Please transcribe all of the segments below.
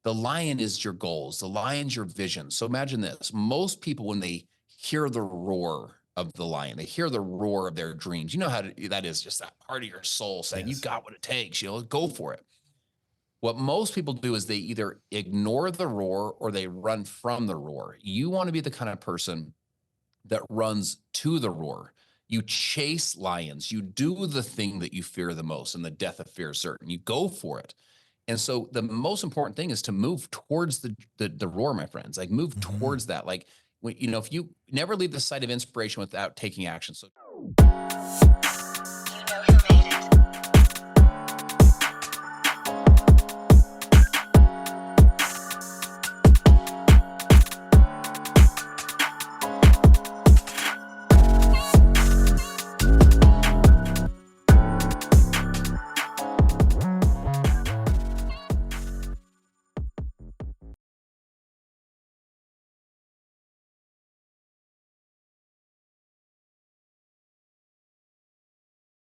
The lion is your goals. The lion's your vision. So imagine this. Most people, when they hear the roar of the lion, they hear the roar of their dreams. You know how that is, just that part of your soul saying, you got what it takes, go for it. What most people do is they either ignore the roar or they run from the roar. You want to be the kind of person that runs to the roar. You chase lions. You do the thing that you fear the most, and the death of fear is certain. You go for it. And so the most important thing is to move towards the roar, my friends. Like move towards that. Like, if you never leave the site of inspiration without taking action. So.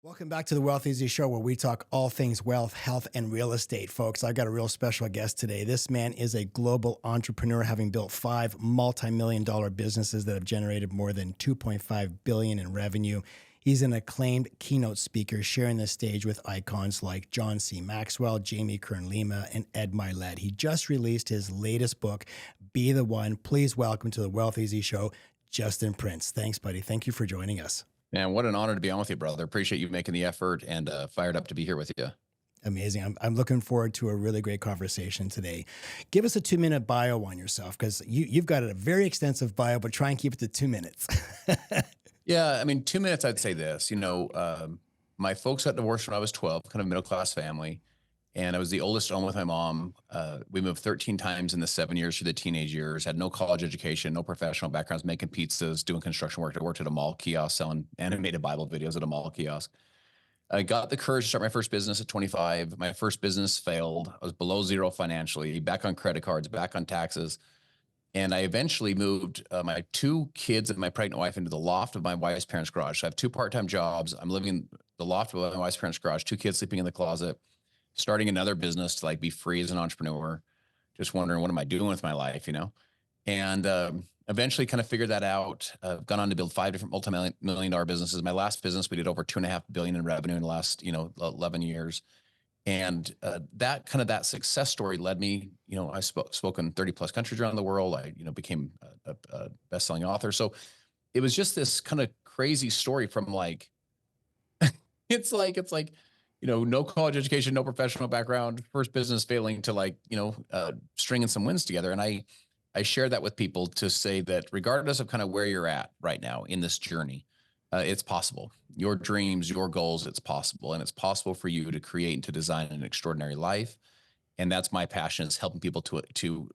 Welcome back to the Wealth Easy Show, where we talk all things wealth, health, and real estate, folks. I got a real special guest today. This man is a global entrepreneur, having built 5 multi-million-dollar businesses that have generated more than $2.5 billion in revenue. He's an acclaimed keynote speaker, sharing the stage with icons like John C. Maxwell, Jamie Kern-Lima, and Ed Mylett. He just released his latest book, Be the One. Please welcome to the Wealth Easy Show, Justin Prince. Thanks, buddy. Thank you for joining us. Man, what an honor to be on with you, brother. Appreciate you making the effort, and fired up to be here with you. Amazing. I'm looking forward to a really great conversation today. Give us a 2-minute bio on yourself, because you've got a very extensive bio, but try and keep it to 2 minutes. Yeah, I mean, 2 minutes, I'd say this. My folks got divorced when I was 12, kind of middle-class family, and I was the oldest home with my mom. We moved 13 times in the 7 years through the teenage years, had no college education, no professional backgrounds, making pizzas, doing construction work. I worked at a mall kiosk, selling animated Bible videos at a mall kiosk. I got the courage to start my first business at 25. My first business failed. I was below zero financially, back on credit cards, back on taxes. And I eventually moved my 2 kids and my pregnant wife into the loft of my wife's parents' garage. So I have 2 part-time jobs. I'm living in the loft of my wife's parents' garage, 2 kids sleeping in the closet, starting another business to be free as an entrepreneur, just wondering, what am I doing with my life, And eventually kind of figured that out. Gone on to build 5 different multi-million-dollar businesses. My last business, we did over $2.5 billion in revenue in the last, 11 years. And that success story led me, I spoke in 30 plus countries around the world. I, became a best-selling author. So it was just this kind of crazy story from it's like, no college education, no professional background, first business failing to stringing some wins together. And I share that with people to say that regardless of kind of where you're at right now in this journey, it's possible. Your dreams, your goals, it's possible. And it's possible for you to create and to design an extraordinary life. And that's my passion, is helping people to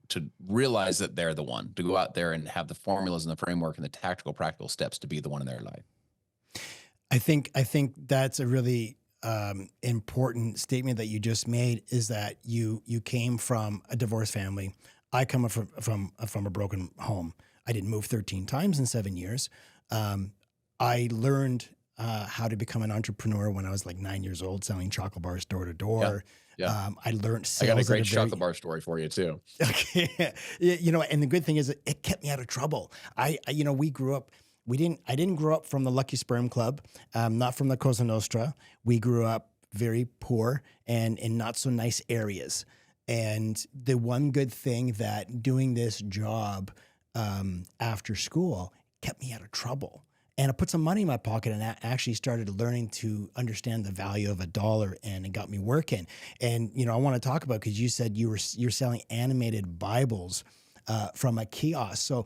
realize that they're the one, to go out there and have the formulas and the framework and the tactical, practical steps to be the one in their life. I think that's a really important statement that you just made, is that you came from a divorced family. I come from a broken home. I didn't move 13 times in 7 years. I learned how to become an entrepreneur when I was 9 years old, selling chocolate bars door to door. Yeah. I learned sales. I got a great chocolate bar story for you too. Okay. And the good thing is it kept me out of trouble. We grew up. I didn't grow up from the Lucky Sperm Club, not from the Cosa Nostra. We grew up very poor and in not so nice areas. And the one good thing that doing this job after school kept me out of trouble. And I put some money in my pocket, and I actually started learning to understand the value of $1, and it got me working. And, I want to talk about, because you said you're selling animated Bibles from a kiosk. So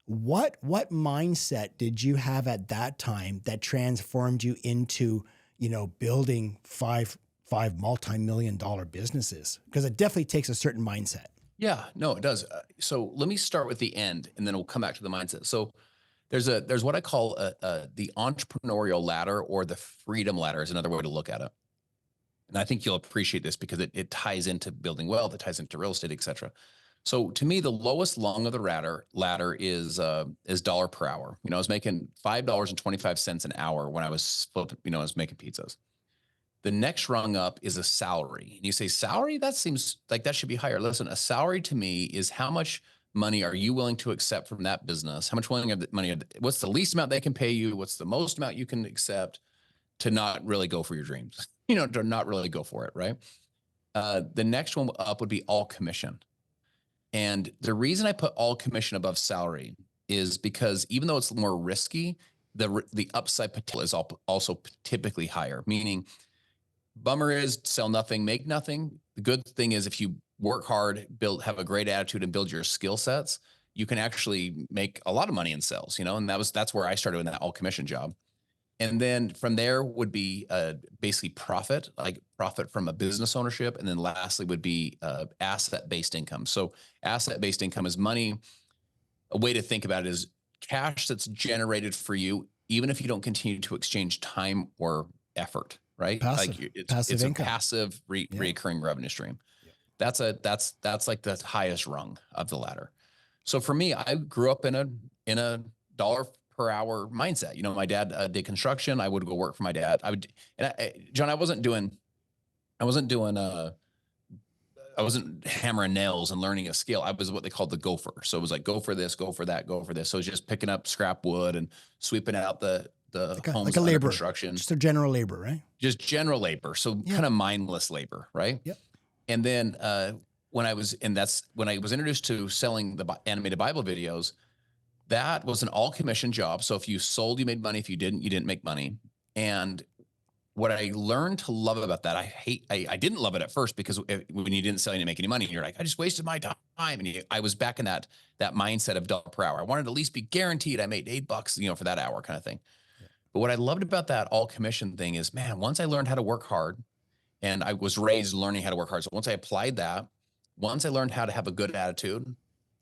what mindset did you have at that time that transformed you into, building five multi-million-dollar businesses? Because it definitely takes a certain mindset. Yeah, no, it does. So let me start with the end, and then we'll come back to the mindset. So there's what I call the entrepreneurial ladder, or the freedom ladder is another way to look at it. And I think you'll appreciate this because it ties into building wealth, it ties into real estate, et cetera. So to me, the lowest rung of the ladder is dollar per hour. I was making $5.25 an hour when I was making pizzas. The next rung up is a salary. And you say, salary? That seems like that should be higher. Listen, a salary to me is how much money are you willing to accept from that business? How much money? What's the least amount they can pay you? What's the most amount you can accept to not really go for your dreams? To not really go for it, right? The next one up would be all commission. And the reason I put all commission above salary is because even though it's more risky, the upside potential is also typically higher, meaning bummer is sell nothing, make nothing. The good thing is if you work hard, have a great attitude and build your skill sets, you can actually make a lot of money in sales, and that's where I started in that all commission job. And then from there would be basically profit from a business ownership. And then lastly would be asset-based income. So asset-based income is money. A way to think about it is cash that's generated for you, even if you don't continue to exchange time or effort, right? Passive, it's income. A passive recurring revenue stream. Yeah. That's like the highest rung of the ladder. So for me, I grew up in a dollar per hour mindset. My dad did construction. I would go work for my dad. John, I wasn't hammering nails and learning a skill. I was what they called the gopher. So it was like, go for this, go for that, go for this. So it was just picking up scrap wood and sweeping out the homes like a labor construction. Just a general labor, right? Just general labor. So kind of mindless labor, right? Yep. And then that's when I was introduced to selling the animated Bible videos. That was an all commission job. So if you sold, you made money. If you didn't make money. And what I learned to love about that, I didn't love it at first because when you didn't sell, you didn't make any money. And you're like, I just wasted my time. And I was back in that mindset of dollar per hour. I wanted to at least be guaranteed I made $8, for that hour kind of thing. Yeah. But what I loved about that all commission thing is, man, once I learned how to work hard, and I was raised learning how to work hard. So once I applied that, once I learned how to have a good attitude,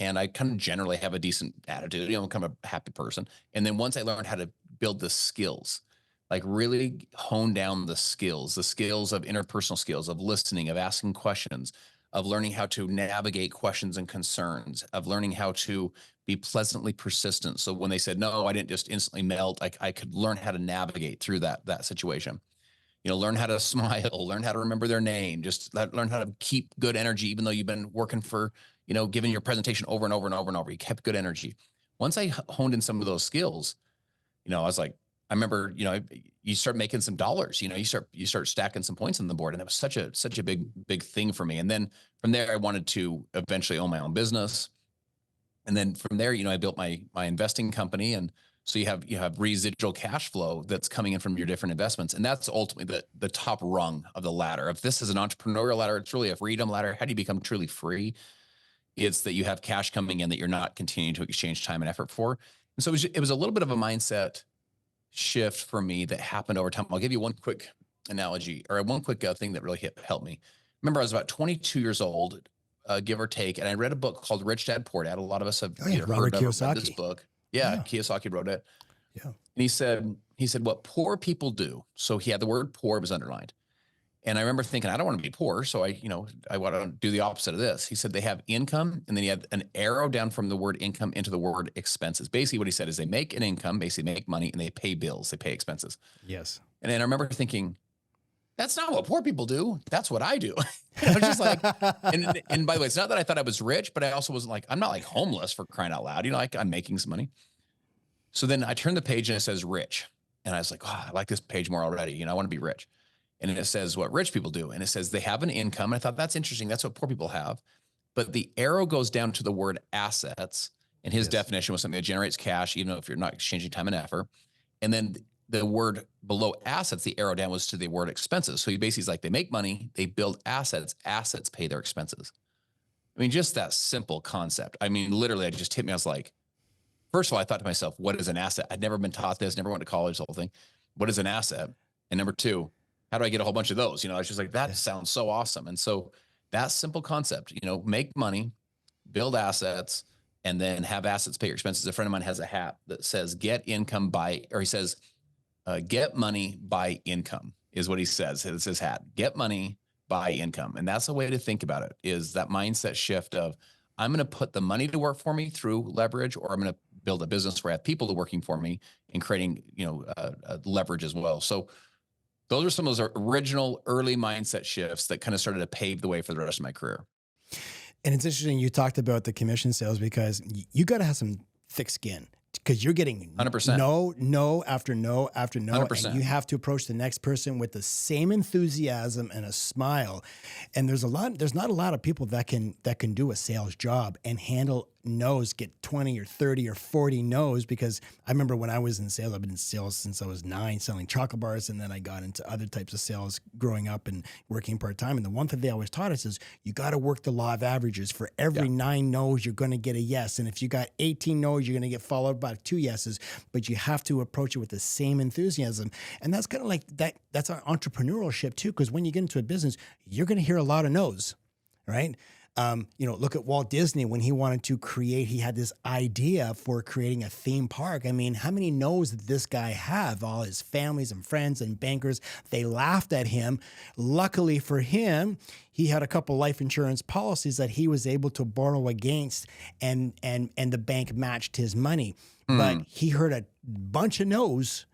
and I kind of generally have a decent attitude, I'm kind of a happy person. And then once I learned how to build the skills, like really hone down the skills of interpersonal skills, of listening, of asking questions, of learning how to navigate questions and concerns, of learning how to be pleasantly persistent. So when they said no, I didn't just instantly melt. I could learn how to navigate through that situation. Learn how to smile, learn how to remember their name, just learn how to keep good energy, even though you've been working for, giving your presentation over and over and over and over. You kept good energy. Once I honed in some of those skills, I was like, I remember, you start making some dollars, you start stacking some points on the board. And it was such a big thing for me. And then from there, I wanted to eventually own my own business. And then from there, I built my investing company. And so you have residual cash flow that's coming in from your different investments. And that's ultimately the top rung of the ladder. If this is an entrepreneurial ladder, it's really a freedom ladder. How do you become truly free? It's that you have cash coming in that you're not continuing to exchange time and effort for. And so it was a little bit of a mindset shift for me that happened over time. I'll give you one quick analogy or one quick thing that really helped me. Remember, I was about 22 years old, give or take, and I read a book called Rich Dad Poor Dad. A lot of us have heard of this book. Yeah, Kiyosaki wrote it. Yeah. And he said what poor people do. So he had the word poor, it was underlined. And I remember thinking, I don't want to be poor. So I want to do the opposite of this. He said they have income, and then he had an arrow down from the word income into the word expenses. Basically what he said is they make an income, basically make money, and they pay bills, they pay expenses. Yes. And then I remember thinking, that's not what poor people do. That's what I do. I was just like, and by the way, it's not that I thought I was rich, but I also wasn't like, I'm not like homeless for crying out loud. Like I'm making some money. So then I turned the page and it says rich. And I was like, oh, I like this page more already. I want to be rich. And it says what rich people do. And it says they have an income. And I thought that's interesting. That's what poor people have. But the arrow goes down to the word assets. And his definition was something that generates cash, even if you're not exchanging time and effort. And then the word below assets, the arrow down was to the word expenses. So he basically is like, they make money, they build assets, assets pay their expenses. I mean, just that simple concept. I mean, literally, it just hit me. I was like, first of all, I thought to myself, what is an asset? I'd never been taught this, never went to college, the whole thing. What is an asset? And number two, how do I get a whole bunch of those? I was just like, that sounds so awesome. And so that simple concept, make money, build assets, and then have assets pay your expenses. A friend of mine has a hat that says, get income by, or he says, get money by income is what he says. It's his hat, get money by income. And that's a way to think about it, is that mindset shift of, I'm going to put the money to work for me through leverage, or I'm going to build a business where I have people working for me and creating, leverage as well. So Those are some of those original early mindset shifts that kind of started to pave the way for the rest of my career. And it's interesting you talked about the commission sales because you got to have some thick skin because you're getting 100%. no after no after no. 100%. And you have to approach the next person with the same enthusiasm and a smile. And there's not a lot of people that can do a sales job and handle no's, get 20 or 30 or 40 no's, because I remember when I was in sales, I've been in sales since I was 9, selling chocolate bars, and then I got into other types of sales growing up and working part-time. And the one thing they always taught us is you got to work the law of averages. For every 9 no's, you're going to get a yes. And if you got 18 no's, you're going to get followed by 2 yeses, but you have to approach it with the same enthusiasm. And that's kind of like that. That's our entrepreneurship too, because when you get into a business, you're going to hear a lot of no's, right? Look at Walt Disney when he wanted to create, he had this idea for creating a theme park. I mean, how many no's did this guy have? All his families and friends and bankers, they laughed at him. Luckily for him, he had a couple life insurance policies that he was able to borrow against, and the bank matched his money. But he heard a bunch of no's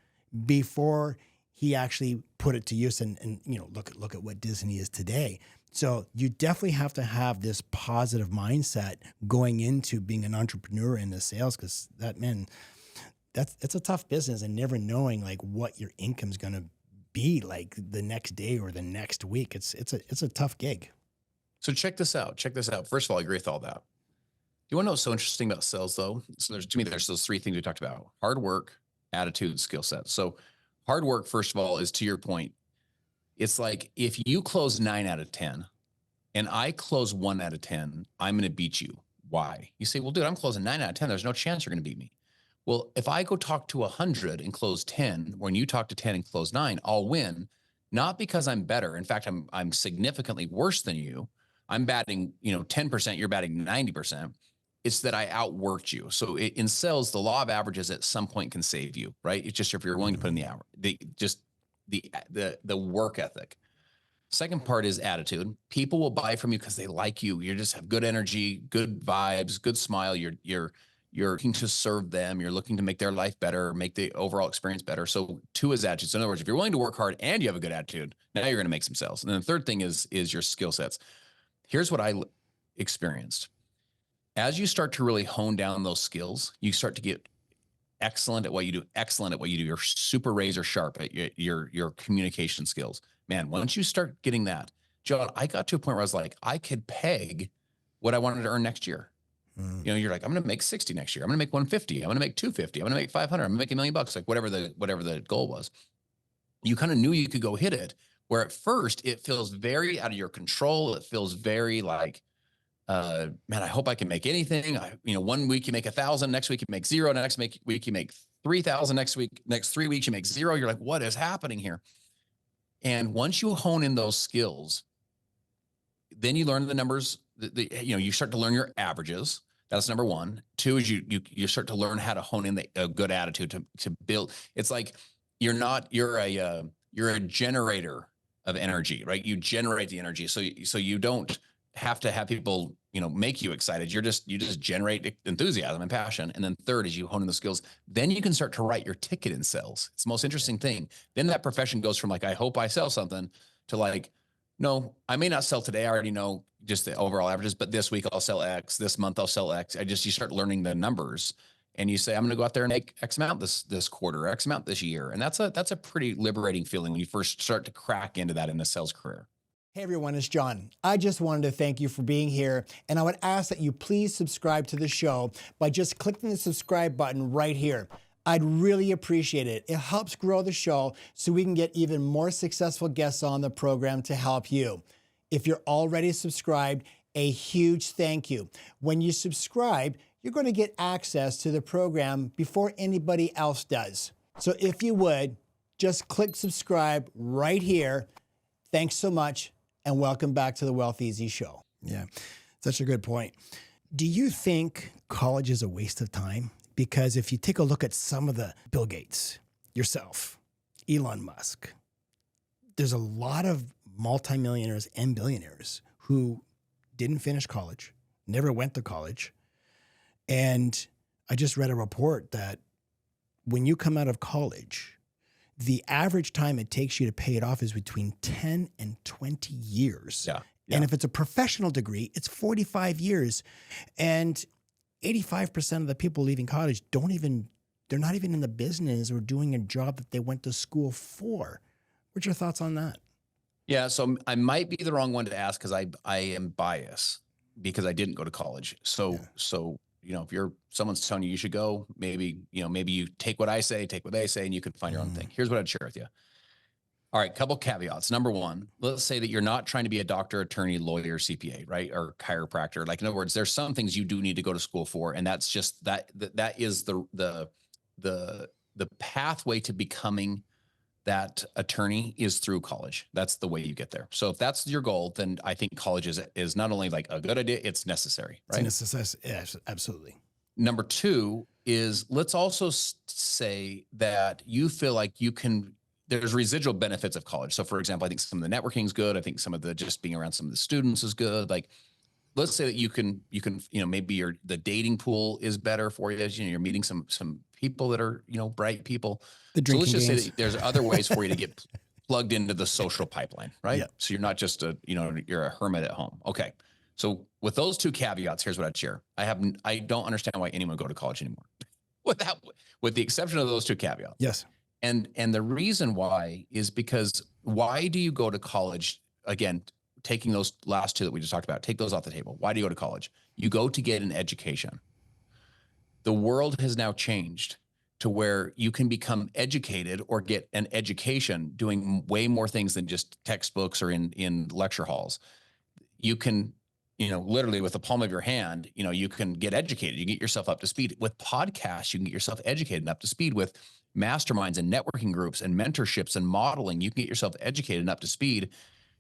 before he actually put it to use. And look at what Disney is today. So you definitely have to have this positive mindset going into being an entrepreneur in the sales, because it's a tough business, and never knowing like what your income's going to be like the next day or the next week. It's a tough gig. So check this out. First of all, I agree with all that. You want to know what's so interesting about sales though? So there's those 3 things we talked about: hard work, attitude, skill set. So hard work, first of all, is, to your point, it's like if you close 9 out of 10 and I close 1 out of 10, I'm going to beat you. Why? You say, well, dude, I'm closing 9 out of 10. There's no chance you're going to beat me. Well, if I go talk to 100 and close 10, when you talk to 10 and close 9, I'll win. Not because I'm better. In fact, I'm significantly worse than you. I'm batting, 10%, you're batting 90%. It's that I outworked you. So in sales, the law of averages at some point can save you, right? It's just if you're willing to put in the hour, the work ethic. Second part is attitude. People will buy from you because they like you. You just have good energy, good vibes, good smile. You're looking to serve them. You're looking to make their life better, make the overall experience better. So 2 is attitude. So in other words, if you're willing to work hard and you have a good attitude, now you're going to make some sales. And then the third thing is your skill sets. Here's what I experienced. As you start to really hone down those skills, you start to get excellent at what you do. You're super razor sharp at your communication skills. Man, once you start getting that, John, I got to a point where I was like, I could peg what I wanted to earn next year. You're like, I'm going to make 60 next year. I'm going to make 150. I'm going to make 250. I'm going to make 500. I'm going to make $1 million, like whatever the goal was. You kind of knew you could go hit it, where at first it feels very out of your control. It feels very like, man, I hope I can make anything. 1 week you make 1,000, next week you make 0, next week you make 3,000, next 3 weeks you make 0. You're like, what is happening here? And once you hone in those skills, then you learn the numbers. You start to learn your averages. That's number 1. 2 is you start to learn how to hone in a good attitude to build. It's like you're a generator of energy, right? You generate the energy, so you don't have to have people make you excited. You just generate enthusiasm and passion. And then third is you hone in the skills. Then you can start to write your ticket in sales. It's the most interesting thing. Then that profession goes from like, I hope I sell something, to like, no, I may not sell today. I already know just the overall averages, but this week I'll sell X, this month I'll sell X. You start learning the numbers, and you say, I'm going to go out there and make X amount this quarter, X amount this year. And that's a pretty liberating feeling when you first start to crack into that in the sales career. Hey everyone, it's John. I just wanted to thank you for being here, and I would ask that you please subscribe to the show by just clicking the subscribe button right here. I'd really appreciate it. It helps grow the show so we can get even more successful guests on the program to help you. If you're already subscribed, a huge thank you. When you subscribe, you're going to get access to the program before anybody else does. So if you would, just click subscribe right here. Thanks so much. And welcome back to the Wealth Easy Show. Yeah, such a good point. Do you think college is a waste of time? Because if you take a look at some of the Bill Gates, yourself, Elon Musk, there's a lot of multimillionaires and billionaires who didn't finish college, never went to college. And I just read a report that when you come out of college, the average time it takes you to pay it off is between 10 and 20 years. Yeah. And if it's a professional degree, it's 45 years. And 85% of the people leaving college they're not even in the business or doing a job that they went to school for. What's your thoughts on that? Yeah. So I might be the wrong one to ask because I am biased because I didn't go to college. So if someone's telling you should go, maybe you take what I say, take what they say, and you can find your own thing. Here's what I'd share with you. All right, couple caveats. Number one, let's say that you're not trying to be a doctor, attorney, lawyer, CPA, right? Or chiropractor. Like, in other words, there's some things you do need to go to school for. And that's just that is the pathway to becoming that attorney is through college. That's the way you get there. So if that's your goal, then I think college is not only like a good idea, it's necessary, right? It's necessary. Yes, absolutely. Number two is, let's also say that you feel like there's residual benefits of college. So for example, I think some of the networking is good. I think some of the just being around some of the students is good. Like, let's say that you can, maybe the dating pool is better for you. As you're meeting some people that are, bright people. So let's just say that there's other ways for you to get plugged into the social pipeline, right? Yeah. So you're not just you're a hermit at home. Okay. So with those two caveats, here's what I'd share. I don't understand why anyone would go to college anymore with the exception of those two caveats. Yes. And the reason why is because why do you go to college? Again, taking those last two that we just talked about, take those off the table. Why do you go to college? You go to get an education. The world has now changed to where you can become educated or get an education doing way more things than just textbooks or in lecture halls. You can, literally with the palm of your hand, you can get educated. You get yourself up to speed. With podcasts, you can get yourself educated and up to speed. With masterminds and networking groups and mentorships and modeling, you can get yourself educated and up to speed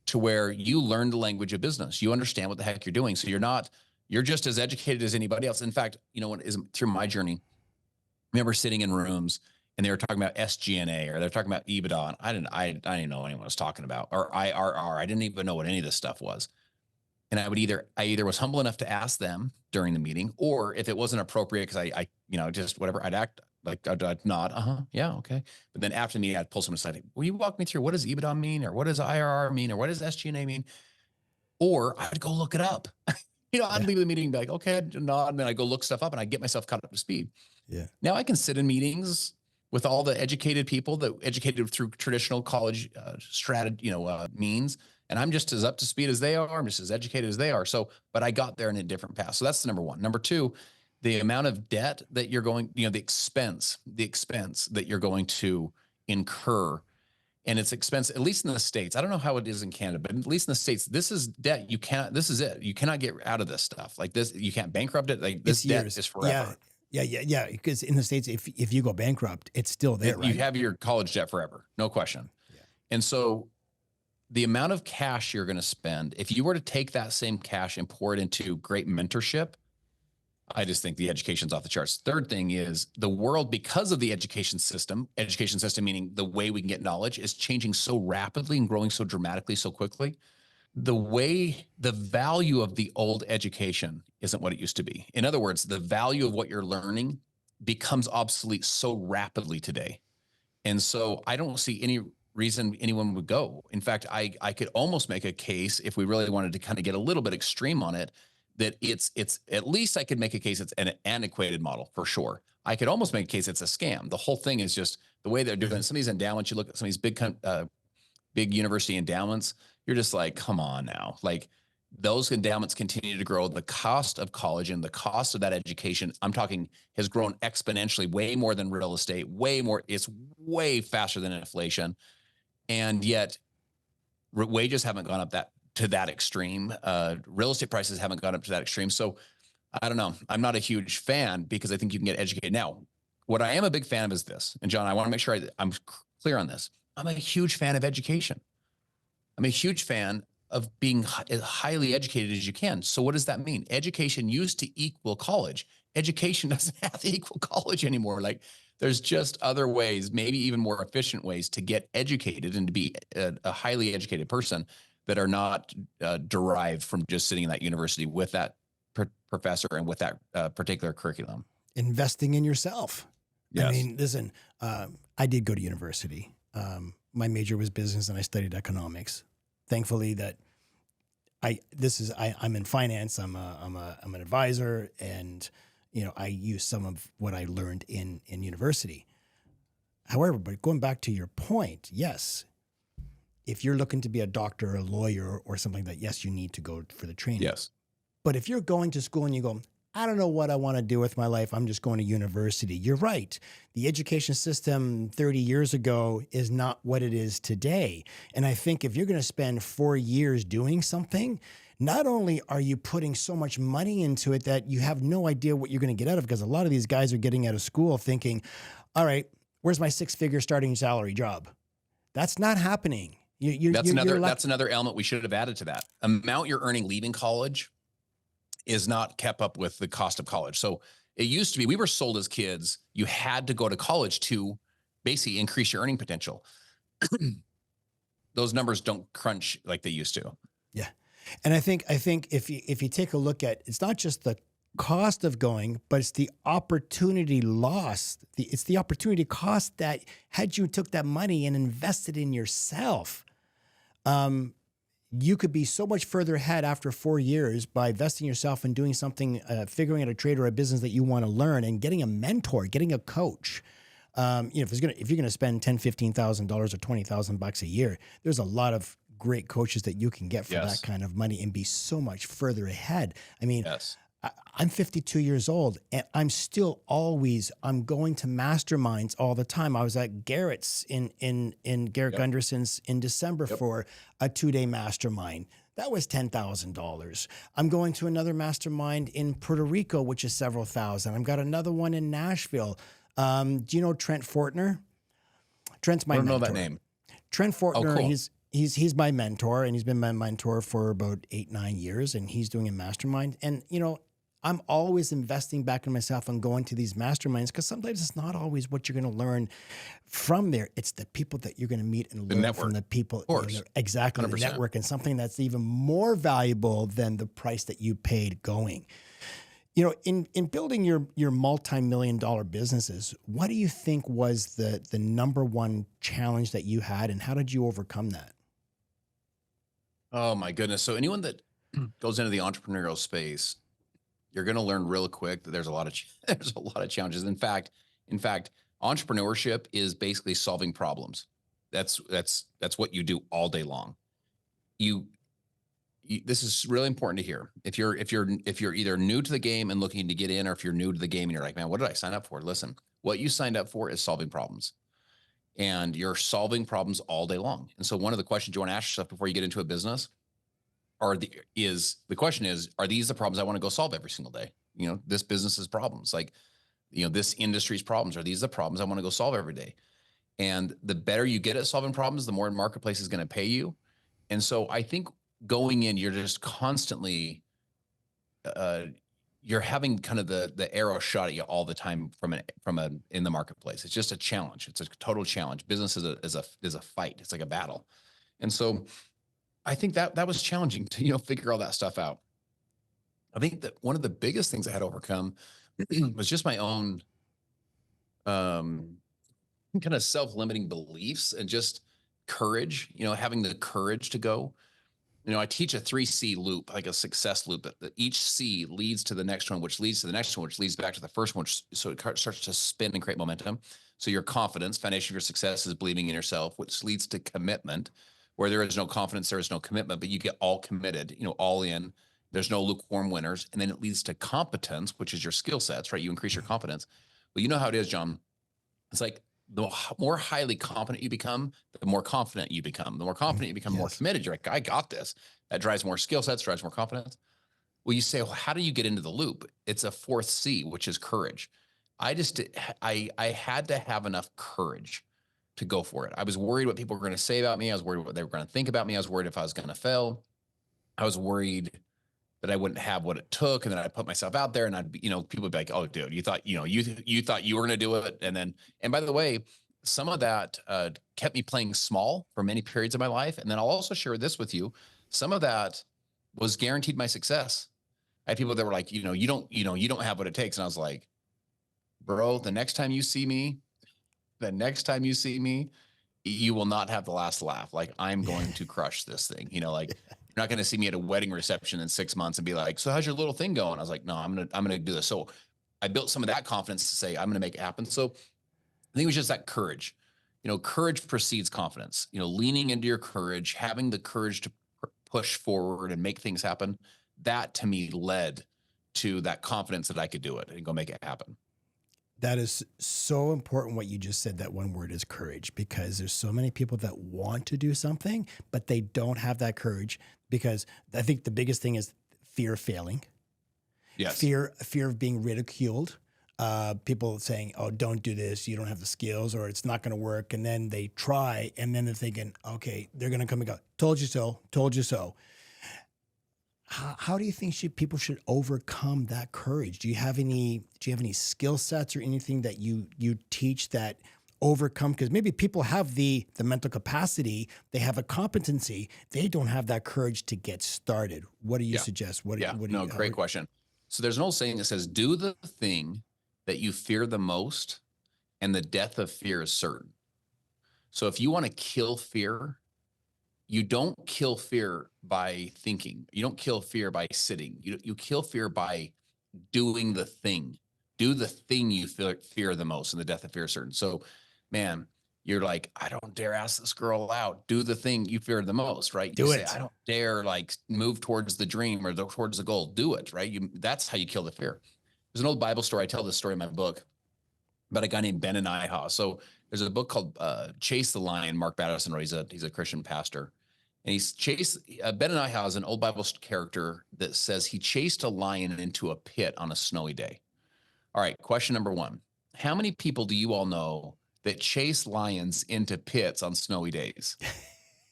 to where you learn the language of business. You understand what the heck you're doing. So you're just as educated as anybody else. In fact, through my journey, I remember sitting in rooms and they were talking about SG&A or they're talking about EBITDA. And I didn't know what anyone was talking about, or IRR. I didn't even know what any of this stuff was. And I either was humble enough to ask them during the meeting, or if it wasn't appropriate, because I just whatever, I'd act like I'd nod, yeah, okay. But then after the meeting, I'd pull someone aside. Will you walk me through what does EBITDA mean, or what does IRR mean, or what does SG&A mean? Or I'd go look it up. I'd leave the meeting and be like, okay, I'd nod, and then I go look stuff up and I get myself caught up to speed. Yeah. Now I can sit in meetings with all the educated people that educated through traditional college means. And I'm just as up to speed as they are. I'm just as educated as they are. So, but I got there in a different path. So that's the number one. Number two, the amount of debt that you're going, the expense that you're going to incur, and it's expense, at least in the States. I don't know how it is in Canada, but at least in the States, this is debt. This is it. You cannot get out of this stuff. Like this, you can't bankrupt it. Like this debt is forever. Yeah. Because in the States, if you go bankrupt, it's still there, right? You have your college debt forever. No question. Yeah. And so the amount of cash you're going to spend, if you were to take that same cash and pour it into great mentorship, I just think the education's off the charts. Third thing is the world, because of the education system meaning the way we can get knowledge, is changing so rapidly and growing so dramatically, so quickly. The value of the old education isn't what it used to be. In other words, the value of what you're learning becomes obsolete so rapidly today. And so I don't see any reason anyone would go. In fact, I could almost make a case, if we really wanted to kind of get a little bit extreme on it, that it's at least I could make a case it's an antiquated model for sure. I could almost make a case it's a scam. The whole thing is just the way they're doing it. Some of these endowments, you look at some of these big university endowments, you're just like, come on now. Like, those endowments continue to grow. The cost of college and the cost of that education, I'm talking, has grown exponentially, way more than real estate, way more. It's way faster than inflation. And yet wages haven't gone up to that extreme. Real estate prices haven't gone up to that extreme. So I don't know. I'm not a huge fan because I think you can get educated. Now, what I am a big fan of is this. And John, I want to make sure I'm clear on this. I'm a huge fan of education. I'm a huge fan of being as highly educated as you can. So what does that mean? Education used to equal college. Education doesn't have to equal college anymore. Like, there's just other ways, maybe even more efficient ways to get educated and to be a highly educated person that are not derived from just sitting in that university with that professor and with that particular curriculum. Investing in yourself. Yes. I mean, listen, I did go to university. My major was business and I studied economics. Thankfully that I'm in finance. I'm an advisor, and I use some of what I learned in university. However, but going back to your point, yes, if you're looking to be a doctor or a lawyer or something like that, yes, you need to go for the training. Yes. But if you're going to school and you go, I don't know what I want to do with my life, I'm just going to university. You're right. The education system 30 years ago is not what it is today. And I think if you're going to spend 4 years doing something, not only are you putting so much money into it that you have no idea what you're going to get out of, because a lot of these guys are getting out of school thinking, all right, where's my 6-figure starting salary job? That's not happening. That's another element we should have added to that. Amount you're earning leaving college is not kept up with the cost of college. So it used to be, we were sold as kids, you had to go to college to basically increase your earning potential. Those numbers don't crunch like they used to. Yeah. And I think if you take a look at, it's not just the cost of going, but it's the opportunity lost. It's the opportunity cost that had you took that money and invested in yourself, you could be so much further ahead after 4 years by investing yourself and doing something, figuring out a trade or a business that you want to learn, and getting a mentor, getting a coach. If you're gonna spend $10,000, $15,000 or $20,000 a year, there's a lot of great coaches that you can get for that kind of money and be so much further ahead. I mean, I'm 52 years old and I'm going to masterminds all the time. I was at Garrett's in Garrett Gunderson's in December for a 2-day mastermind. That was $10,000. I'm going to another mastermind in Puerto Rico, which is several thousand. I've got another one in Nashville. Do you know Trent Fortner? Trent's my mentor. I don't know that name. Trent Fortner, cool. He's my mentor, and he's been my mentor for about 8-9 years, and he's doing a mastermind. And, I'm always investing back in myself and going to these masterminds, because sometimes it's not always what you're going to learn from there. It's the people that you're going to meet and learn from the people. Of course. Exactly. 100%. The network, and something that's even more valuable than the price that you paid going. In building your multi-million-dollar businesses, what do you think was the number one challenge that you had, and how did you overcome that? Oh my goodness. So anyone that goes into the entrepreneurial space, you're going to learn real quick that there's a lot of challenges. In fact, entrepreneurship is basically solving problems. That's what you do all day long. This is really important to hear. If you're either new to the game and looking to get in, or if you're new to the game and you're like, man, what did I sign up for? Listen, what you signed up for is solving problems, and you're solving problems all day long. And so one of the questions you want to ask yourself before you get into a business are these the problems I want to go solve every single day? This business's problems, like, this industry's problems, are these the problems I want to go solve every day? And the better you get at solving problems, the more the marketplace is going to pay you. And so I think going in, you're just constantly, you're having kind of the arrow shot at you all the time in the marketplace. It's just a challenge. It's a total challenge. Business is a fight. It's like a battle. And so I think that was challenging to, figure all that stuff out. I think that one of the biggest things I had to overcome was just my own, kind of self-limiting beliefs and just courage, having the courage to go. I teach a 3C loop, like a success loop, that each C leads to the next one, which leads to the next one, which leads back to the first one. So it starts to spin and create momentum. So your confidence, foundation of your success, is believing in yourself, which leads to commitment. Where there is no confidence, there is no commitment, but you get all committed, all in. There's no lukewarm winners. And then it leads to competence, which is your skill sets, right? You increase your confidence. But you know how it is, John. It's like the more highly competent you become, the more confident you become. The more confident you become, more committed. You're like, I got this. That drives more skill sets, drives more confidence. Well, you say, well, how do you get into the loop? It's a 4th C, which is courage. I had to have enough courage to go for it. I was worried what people were going to say about me. I was worried what they were going to think about me. I was worried if I was going to fail. I was worried that I wouldn't have what it took, and then I'd put myself out there, and I'd be, people would be like, "Oh, dude, you thought you thought you were going to do it." And by the way, some of that kept me playing small for many periods of my life. And then I'll also share this with you. Some of that was guaranteed my success. I had people that were like, you don't have what it takes, and I was like, bro, the next time you see me, you will not have the last laugh. Like, I'm going to crush this thing. You know, like you're not going to see me at a wedding reception in 6 months and be like, so how's your little thing going? I was like, no, I'm going to do this. So I built some of that confidence to say, I'm going to make it happen. So I think it was just that courage. You know, courage precedes confidence. You know, leaning into your courage, having the courage to push forward and make things happen. That to me led to that confidence that I could do it and go make it happen. That is so important what you just said. That one word is courage, because there's so many people that want to do something, but they don't have that courage, because I think the biggest thing is fear of failing. Yes. Fear of being ridiculed. People saying, oh, don't do this. You don't have the skills, or it's not going to work. And then they try, and then they're thinking, okay, they're going to come and go, told you so, told you so. How do you think people should overcome that courage? Do you have any skill sets or anything that you teach that overcome? Because maybe people have the mental capacity, they have a competency, they don't have that courage to get started. What do you suggest? Great question. So there's an old saying that says, do the thing that you fear the most, and the death of fear is certain. So if you want to kill fear, you don't kill fear by thinking. You don't kill fear by sitting. You kill fear by doing the thing. Do the thing you fear the most, and the death of fear is certain. So, man, you're like, I don't dare ask this girl out. Do the thing you fear the most, right? Do it. Say, I don't dare like move towards the dream or towards the goal. Do it, right? That's how you kill the fear. There's an old Bible story. I tell this story in my book about a guy named 𝐵𝐻𝐻. So there's a book called Chase the Lion. Mark Batterson wrote. He's a Christian pastor. And 𝐵𝐻𝐻 is an old Bible character that says he chased a lion into a pit on a snowy day. All right, question number one. How many people do you all know that chase lions into pits on snowy days?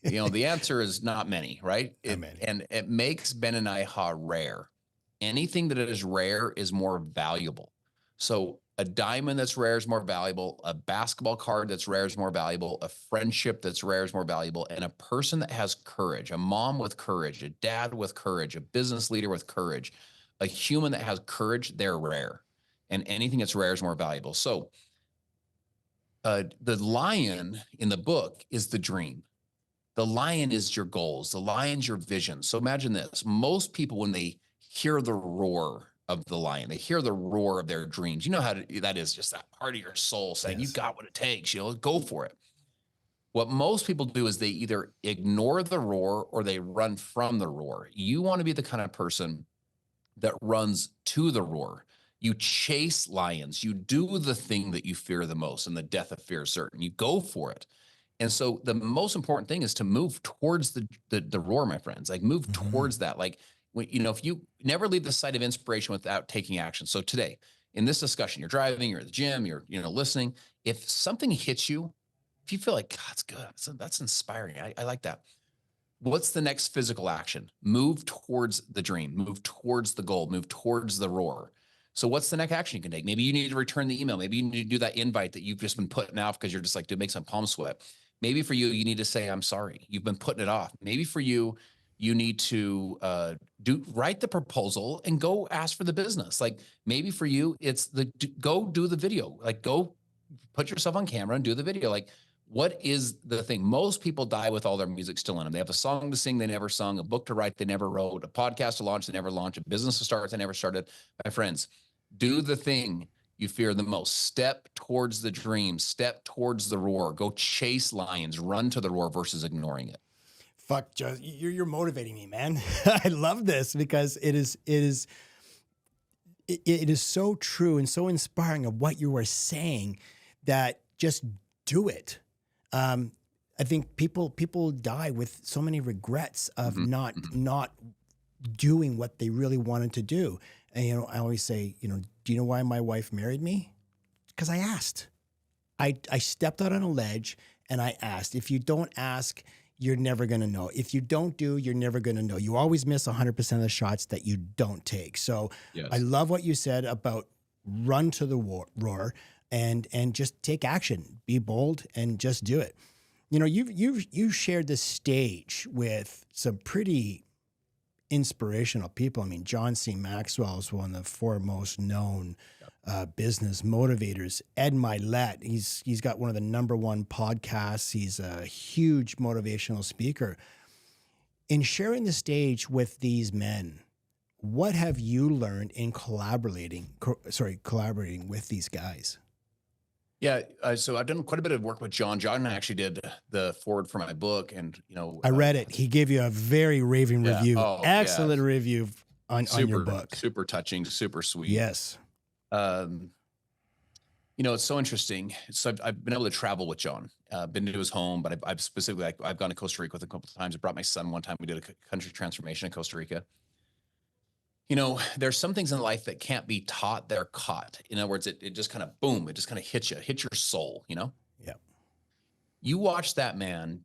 You know, the answer is not many, right? And it makes 𝐵𝐻𝐻 rare. Anything that is rare is more valuable. So a diamond that's rare is more valuable. A basketball card that's rare is more valuable. A friendship that's rare is more valuable. And a person that has courage, a mom with courage, a dad with courage, a business leader with courage, a human that has courage, they're rare. And anything that's rare is more valuable. So the lion in the book is the dream. The lion is your goals. The lion's your vision. So imagine this. Most people, when they hear the roar of the lion, they hear the roar of their dreams. You know how that is, just that part of your soul saying, you got what it takes, go for it. What most people do is they either ignore the roar or they run from the roar. You want to be the kind of person that runs to the roar. You chase lions. You do the thing that you fear the most, and the death of fear is certain. You go for it. And so the most important thing is to move towards the roar, my friends. Like, move towards that. Like, if you never leave the site of inspiration without taking action. So today, in this discussion, you're driving, you're at the gym, you're listening. If something hits you, if you feel like, God, that's good, that's inspiring, I like that. What's the next physical action? Move towards the dream, move towards the goal, move towards the roar. So what's the next action you can take? Maybe you need to return the email. Maybe you need to do that invite that you've just been putting off because you're just like, dude, it makes my palms sweat. Maybe for you, you need to say, I'm sorry. You've been putting it off. Maybe for you, you need to write the proposal and go ask for the business. Like, maybe for you, it's go do the video. Like, go put yourself on camera and do the video. Like, what is the thing? Most people die with all their music still in them. They have a song to sing they never sung, a book to write they never wrote, a podcast to launch they never launched, a business to start they never started. My friends, do the thing you fear the most. Step towards the dream. Step towards the roar. Go chase lions. Run to the roar versus ignoring it. Fuck, Joe, you're motivating me, man. I love this because it is so true and so inspiring of what you are saying, that just do it. I think people die with so many regrets of not doing what they really wanted to do. And, I always say, do you know why my wife married me? Because I asked. I stepped out on a ledge and I asked. If you don't ask, you're never going to know. If you don't do, you're never going to know. You always miss 100% of the shots that you don't take. So yes. I love what you said about run to the roar and just take action. Be bold and just do it. You've shared this stage with some pretty inspirational people. I mean, John C. Maxwell is one of the foremost known business motivators. Ed Milet, he's got one of the #1 podcasts. He's a huge motivational speaker. In sharing the stage with these men, what have you learned in collaborating with these guys? Yeah, so I've done quite a bit of work with John. John actually did the forward for my book, and I read it. He gave you a very raving review, excellent review on your book. Super touching, super sweet. Yes. It's so interesting. So I've been able to travel with John, been to his home, but I've specifically, I've gone to Costa Rica with him a couple of times. I brought my son one time. We did a country transformation in Costa Rica. There's some things in life that can't be taught, they're caught. In other words, it just kind of, boom, it just kind of hits your soul, Yeah. You watch that man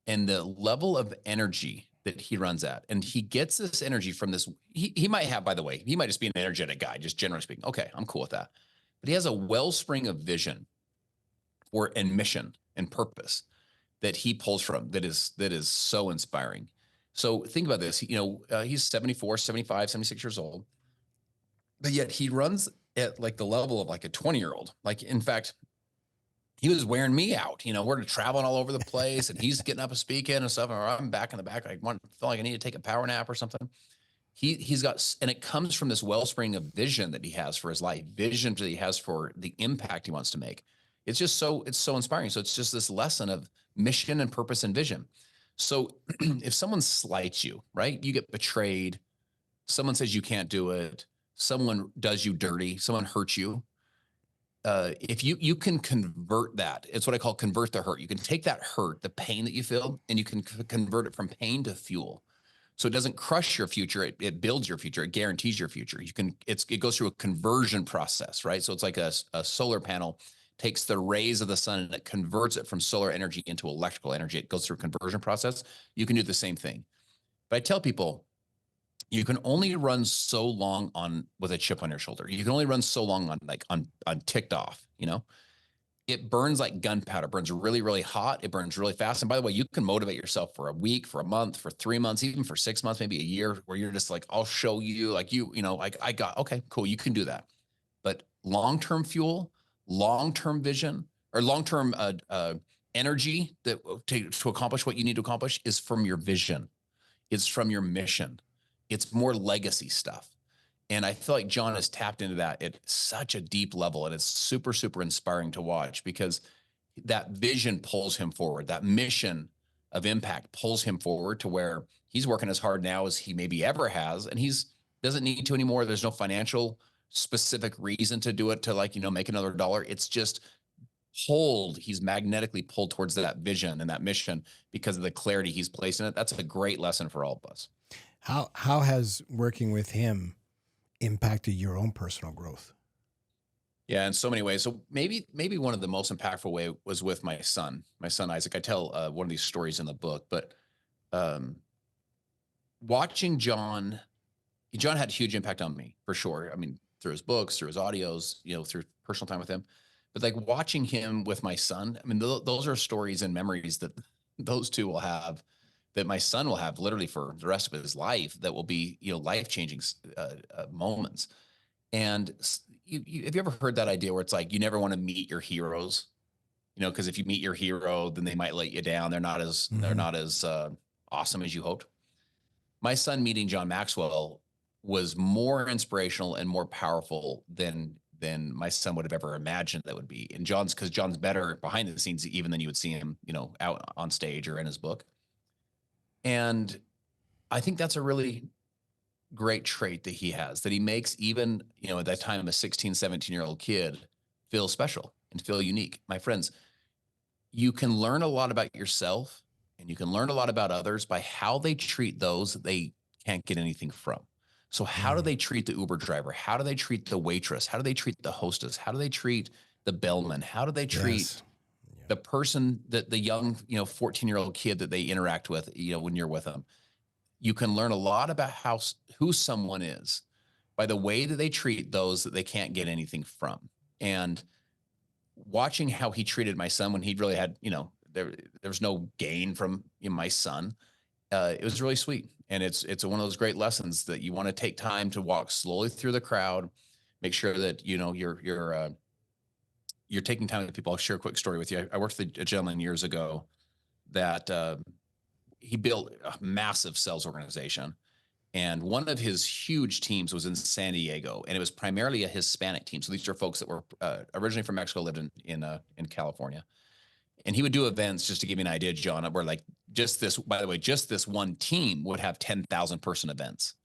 and the level of energy that he runs at, and he gets this energy from this. He might have, by the way, he might just be an energetic guy, just generally speaking. Okay, I'm cool with that. But he has a wellspring of vision and mission and purpose that he pulls from that is so inspiring. So think about this, he's 74, 75, 76 years old, but yet he runs at like the level of like a 20-year-old. Like, in fact, he was wearing me out, we're traveling all over the place and he's getting up and speaking and stuff. And I'm back in the back. I feel like I need to take a power nap or something. He's got, and it comes from this wellspring of vision that he has for his life, vision that he has for the impact he wants to make. It's so inspiring. So it's just this lesson of mission and purpose and vision. So if someone slights you, right, you get betrayed, someone says you can't do it, someone does you dirty, someone hurts you. If you can convert that, it's what I call convert the hurt. You can take that hurt, the pain that you feel, and you can convert it from pain to fuel. So it doesn't crush your future. It builds your future. It guarantees your future. It goes through a conversion process, right? So it's like a solar panel takes the rays of the sun and it converts it from solar energy into electrical energy. It goes through a conversion process. You can do the same thing. But I tell people, you can only run so long with a chip on your shoulder. You can only run so long on ticked off, It burns like gunpowder, burns really, really hot. It burns really fast. And by the way, you can motivate yourself for a week, for a month, for 3 months, even for 6 months, maybe a year, where you're just like, I'll show you, like I got, okay, cool. You can do that. But long-term fuel, long-term vision, or long-term energy to accomplish what you need to accomplish is from your vision. It's from your mission. It's more legacy stuff. And I feel like John has tapped into that at such a deep level. And it's super, super inspiring to watch because that vision pulls him forward. That mission of impact pulls him forward to where he's working as hard now as he maybe ever has. And doesn't need to anymore. There's no financial specific reason to do it to make another dollar. It's just he's magnetically pulled towards that vision and that mission because of the clarity he's placed in it. That's a great lesson for all of us. How has working with him impacted your own personal growth? Yeah, in so many ways. So maybe one of the most impactful way was with my son Isaac. I tell one of these stories in the book, but watching John had a huge impact on me for sure. I mean, through his books, through his audios, through personal time with him. But like watching him with my son, I mean, those are stories and memories that those two will have, that my son will have literally for the rest of his life, that will be, life-changing moments. And have you ever heard that idea where it's like, you never want to meet your heroes, because if you meet your hero, then they might let you down. They're not as awesome as you hoped. My son meeting John Maxwell was more inspirational and more powerful than my son would have ever imagined that would be. And because John's better behind the scenes even than you would see him, out on stage or in his book. And I think that's a really great trait that he has, that he makes even, at that time, a 16, 17-year-old kid feel special and feel unique. My friends, you can learn a lot about yourself and you can learn a lot about others by how they treat those that they can't get anything from. So how do they treat the Uber driver? How do they treat the waitress? How do they treat the hostess? How do they treat the bellman? How do they treat the person, the young, 14-year-old kid that they interact with, when you're with them? You can learn a lot about who someone is by the way that they treat those that they can't get anything from. And watching how he treated my son when he really had, there was no gain from my son. It was really sweet. And it's one of those great lessons that you want to take time to walk slowly through the crowd, make sure that, you know, you're taking time with people. I'll share a quick story with you. I worked with a gentleman years ago that he built a massive sales organization. And one of his huge teams was in San Diego, and it was primarily a Hispanic team. So these are folks that were originally from Mexico, lived in California. And he would do events, just to give you an idea, John, where like just this, by the way, just this one team would have 10,000 person events.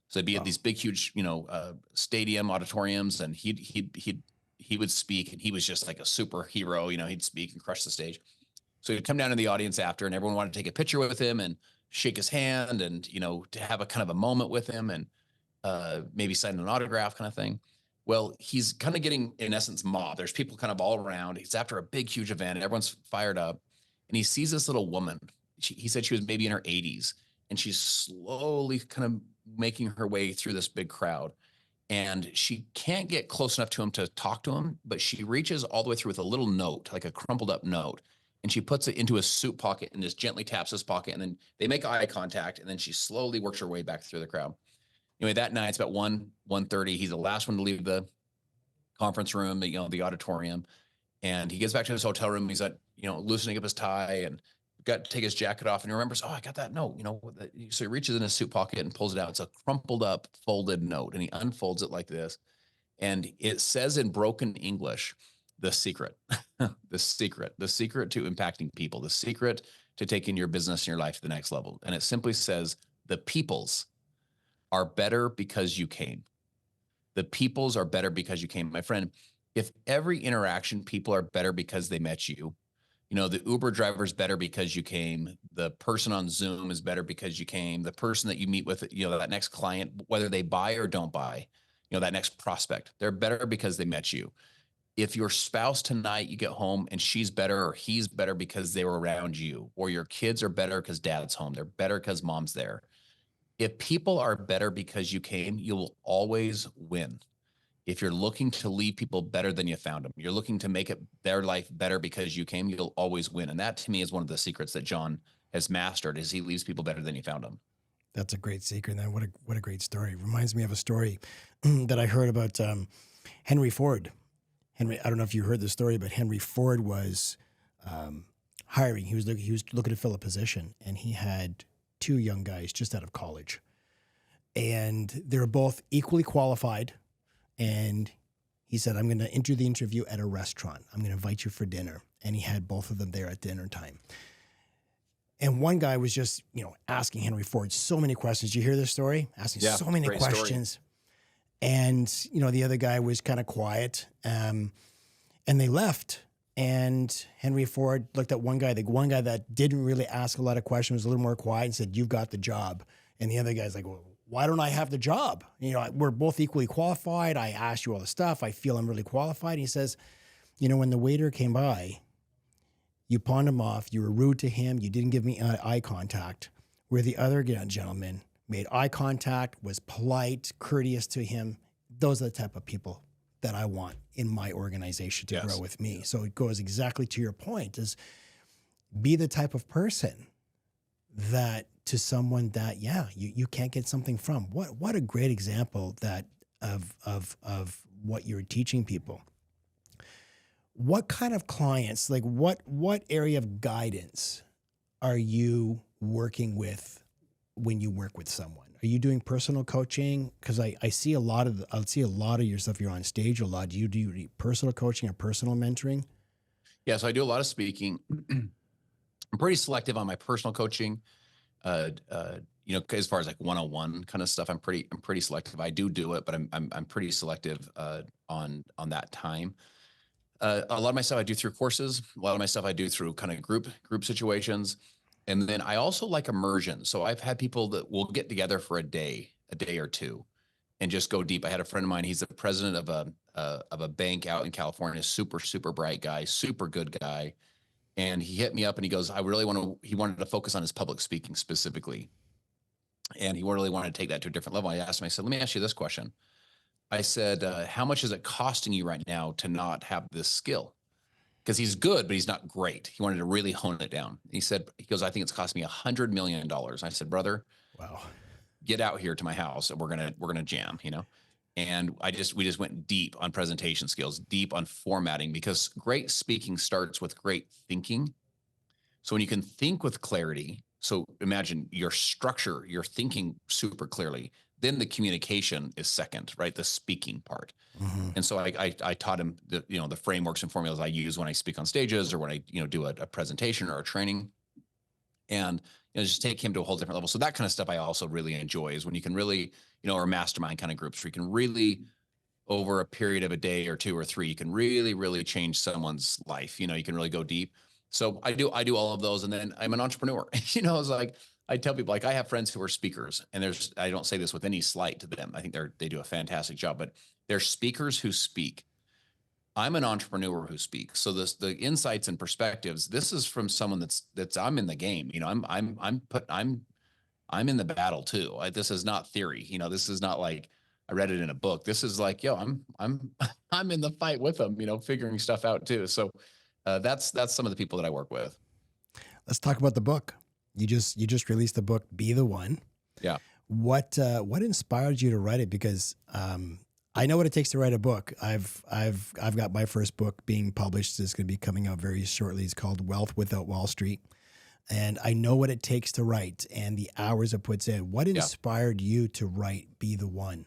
So it'd be at these big, huge, you know, stadium auditoriums, and he would speak, and he was just like a superhero. You know, he'd speak and crush the stage. So he'd come down to the audience after, and everyone wanted to take a picture with him and shake his hand, and, you know, to have a kind of a moment with him, and maybe sign an autograph kind of thing. Well, he's kind of getting, in essence, mobbed. There's people kind of all around. He's after a big, huge event. Everyone's fired up, and he sees this little woman. He said she was maybe in her 80s, and she's slowly kind of making her way through this big crowd. And she can't get close enough to him to talk to him, but she reaches all the way through with a little note, like a crumpled up note. And she puts it into his suit pocket and just gently taps his pocket. And then they make eye contact. And then she slowly works her way back through the crowd. Anyway, that night, it's about 1:30. He's the last one to leave the conference room, you know, the auditorium. And he gets back to his hotel room. He's like, you know, loosening up his tie and got to take his jacket off. And he remembers, oh, I got that note, you know. So he reaches in his suit pocket and pulls it out. It's a crumpled up, folded note. And he unfolds it like this. And it says in broken English, the secret, the secret to impacting people, the secret to taking your business and your life to the next level. And it simply says, the peoples are better because you came. The peoples are better because you came. My friend, if every interaction, people are better because they met you, you know, the Uber driver is better because you came. The person on Zoom is better because you came. The person that you meet with, you know, that next client, whether they buy or don't buy, you know, that next prospect, they're better because they met you. If your spouse tonight, you get home and she's better or he's better because they were around you, or your kids are better because dad's home. They're better because mom's there. If people are better because you came, you will always win. If you're looking to leave people better than you found them, you're looking to make it their life better because you came, you'll always win. And that to me is one of the secrets that John has mastered, is he leaves people better than you found them. That's a great secret. And what a great story. It reminds me of a story that I heard about Henry Ford. I don't know if you heard the story, but Henry Ford was hiring. He was looking to fill a position, and he had two young guys just out of college, and they were both equally qualified. And he said, I'm going to enter the interview at a restaurant. I'm going to invite you for dinner. And he had both of them there at dinner time. And one guy was just, you know, asking Henry Ford so many questions. You hear this story? Asking so many questions. Story. And, you know, the other guy was kind of quiet. And they left. And Henry Ford looked at one guy. The one guy that didn't really ask a lot of questions was a little more quiet and said, you've got the job. And the other guy's like, well, why don't I have the job? You know, we're both equally qualified. I asked you all the stuff. I feel I'm really qualified. And he says, you know, when the waiter came by, you pawned him off. You were rude to him. You didn't give me eye contact. Where the other gentleman made eye contact, was polite, courteous to him. Those are the type of people that I want in my organization to grow with me. So it goes exactly to your point, is be the type of person that to someone that, you can't get something from. What a great example that of what you're teaching people. What kind of clients, like what area of guidance are you working with when you work with someone? Are you doing personal coaching? Because I see a lot of your stuff. You're on stage a lot. Do you do personal coaching or personal mentoring? Yeah, so I do a lot of speaking. I'm pretty selective on my personal coaching. You know, as far as like one-on-one kind of stuff, I'm pretty selective. I do it, but I'm pretty selective on that time. A lot of my stuff I do through courses. A lot of my stuff I do through kind of group situations. And then I also like immersion. So I've had people that will get together for a day or two, and just go deep. I had a friend of mine. He's the president of a bank out in California. Super bright guy, super good guy. And he hit me up and he goes, he wanted to focus on his public speaking specifically. And he really wanted to take that to a different level. I asked him, I said, let me ask you this question. I said, how much is it costing you right now to not have this skill? Because he's good, but he's not great. He wanted to really hone it down. He goes, I think it's cost me $100 million. I said, brother, Wow. Get out here to my house and we're gonna jam, you know. And we just went deep on presentation skills, deep on formatting, because great speaking starts with great thinking. So when you can think with clarity, so imagine your structure, you're thinking super clearly, then the communication is second, right? The speaking part. Mm-hmm. And so I taught him the frameworks and formulas I use when I speak on stages or when I do a presentation or a training, and just take him to a whole different level. So that kind of stuff I also really enjoy, is when you can really, or mastermind kind of groups where you can really, over a period of a day or two or three, you can really, really change someone's life. You can really go deep. So I do all of those. And then I'm an entrepreneur. It's like, I tell people, like, I have friends who are speakers, and I don't say this with any slight to them. I think they do a fantastic job, but they're speakers who speak. I'm an entrepreneur who speaks. So the insights and perspectives, this is from someone that's I'm in the game. I'm in the battle too. This is not theory. This is not like I read it in a book. This is like, I'm in the fight with them, figuring stuff out too. So that's some of the people that I work with. Let's talk about the book. You just released the book, Be the One. Yeah. What inspired you to write it? Because I know what it takes to write a book. I've got my first book being published. It's going to be coming out very shortly. It's called Wealth Without Wall Street. And I know what it takes to write and the hours it puts in. What inspired you to write Be the One?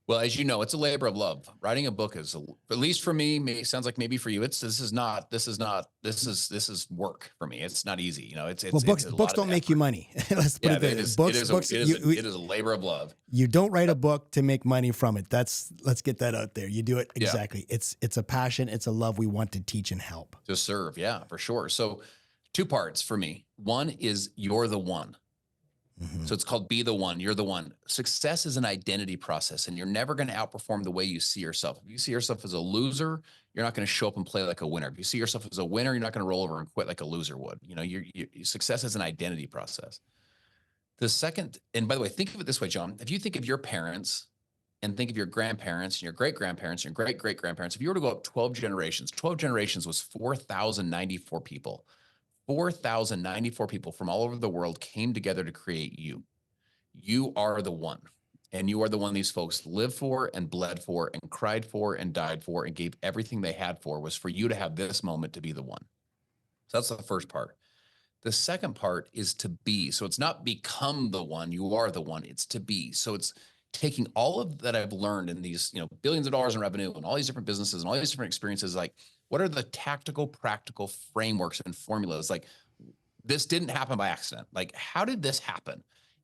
Well, as you know, it's a labor of love. Writing a book is, at least for me, it sounds like maybe for you, this is work for me. It's not easy. Books don't make you money. Let's put it there. It is a labor of love. You don't write a book to make money from it. Let's get that out there. You do it. Exactly. Yeah. It's a passion. It's a love we want to teach and help. To serve. Yeah, for sure. So 2 parts for me. One is you're the one. Mm-hmm. So it's called Be the One. You're the one. Success is an identity process, and you're never going to outperform the way you see yourself. If you see yourself as a loser, you're not going to show up and play like a winner. If you see yourself as a winner, you're not going to roll over and quit like a loser would. Success is an identity process. The second, and by the way, think of it this way, John. If you think of your parents and think of your grandparents and your great-grandparents and your great-great-grandparents, if you were to go up 12 generations was 4,094 people. 4,094 people from all over the world came together to create you. You are the one, and you are the one these folks lived for and bled for and cried for and died for and gave everything they had for, was for you to have this moment to be the one. So that's the first part. The second part is to be. So it's not become the one, you are the one, it's to be. So it's taking all of that I've learned in these, billions of dollars in revenue and all these different businesses and all these different experiences, like, what are the tactical, practical frameworks and formulas? Like, this didn't happen by accident. Like, how did this happen?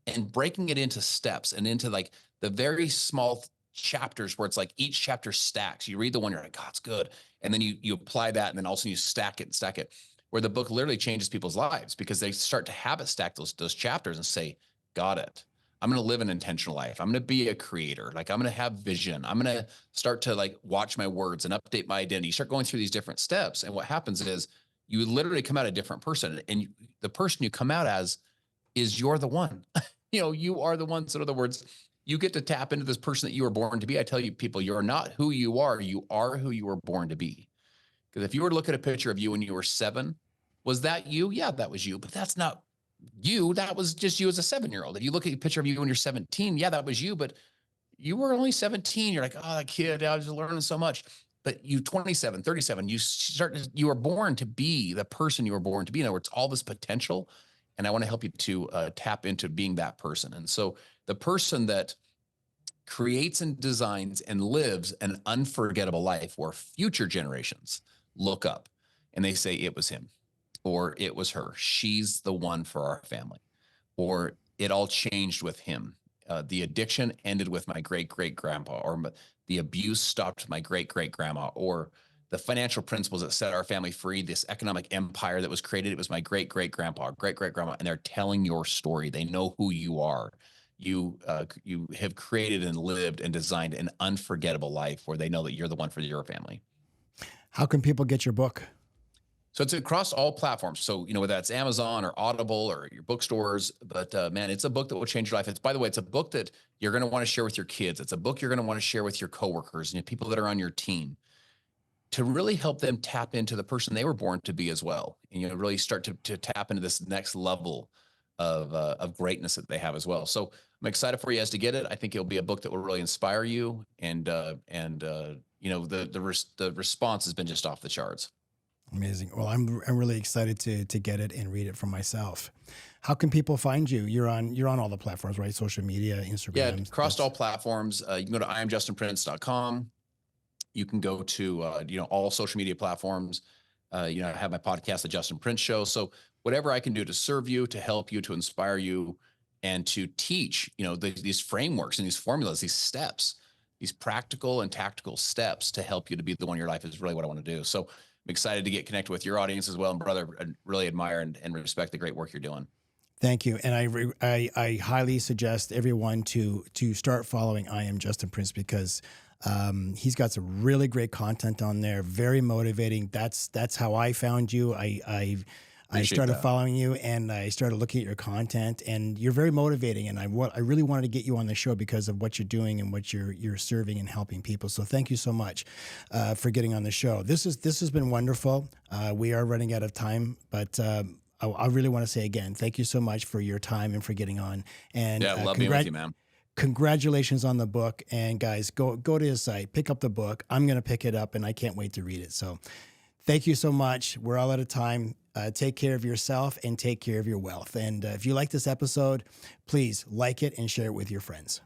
And breaking it into steps and into like the very small chapters where it's like each chapter stacks. You read the one, you're like, oh, it's good. And then you apply that, and then also you stack it, where the book literally changes people's lives because they start to habit stack those chapters and say, got it. I'm going to live an intentional life. I'm going to be a creator. Like, I'm going to have vision. I'm going to start to like watch my words and update my identity. You start going through these different steps. And what happens is you literally come out a different person, and the person you come out as is you're the one. You are the one. So in other words, you get to tap into this person that you were born to be. I tell you, people, you're not who you are who you were born to be. Because if you were to look at a picture of you when you were 7, was that you? Yeah, that was you, but that's not you. That was just you as a 7-year-old. If you look at a picture of you when you're 17, yeah, that was you, but you were only 17. You're like, oh, that kid, I was learning so much. But you 27, 37, you were born to be the person you were born to be. In other words, all this potential. And I want to help you to tap into being that person. And so the person that creates and designs and lives an unforgettable life where future generations look up and they say it was him, or it was her. She's the one for our family, or it all changed with him. The addiction ended with my great-great-grandpa, or the abuse stopped my great-great-grandma, or the financial principles that set our family free, this economic empire that was created, it was my great-great-grandpa, great-great-grandma, and they're telling your story. They know who you are. You have created and lived and designed an unforgettable life where they know that you're the one for your family. How can people get your book? So it's across all platforms. So, whether that's Amazon or Audible or your bookstores, but man, it's a book that will change your life. By the way, it's a book that you're going to want to share with your kids. It's a book you're going to want to share with your coworkers and people that are on your team, to really help them tap into the person they were born to be as well. And, really start to tap into this next level of greatness that they have as well. So I'm excited for you guys to get it. I think it'll be a book that will really inspire you, and you know, the response has been just off the charts. Amazing. Well, I'm really excited to get it and read it for myself. How can people find you? You're on all the platforms, right? Social media, Instagram. Yeah, across all platforms. You can go to IamJustinPrince.com. You can go to you know, all social media platforms. You know, I have my podcast, The Justin Prince Show. So whatever I can do to serve you, to help you, to inspire you, and to teach, you know, these frameworks and these formulas, these steps, these practical and tactical steps to help you to be the one in your life is really what I want to do. So I'm excited to get connected with your audience as well. And brother, I really admire and respect the great work you're doing. Thank you. And I highly suggest everyone to start following I Am Justin Prince, because he's got some really great content on there. Very motivating. That's how I found you. I started following you, and I started looking at your content, and you're very motivating. And I really wanted to get you on the show because of what you're doing and what you're serving and helping people. So thank you so much for getting on the show. This has been wonderful. We are running out of time, but I really want to say again, thank you so much for your time and for getting on. And yeah, love being with you, man. Congratulations on the book. And guys, go to his site, pick up the book. I'm going to pick it up, and I can't wait to read it. So thank you so much. We're all out of time. Take care of yourself and take care of your wealth. And if you like this episode, please like it and share it with your friends.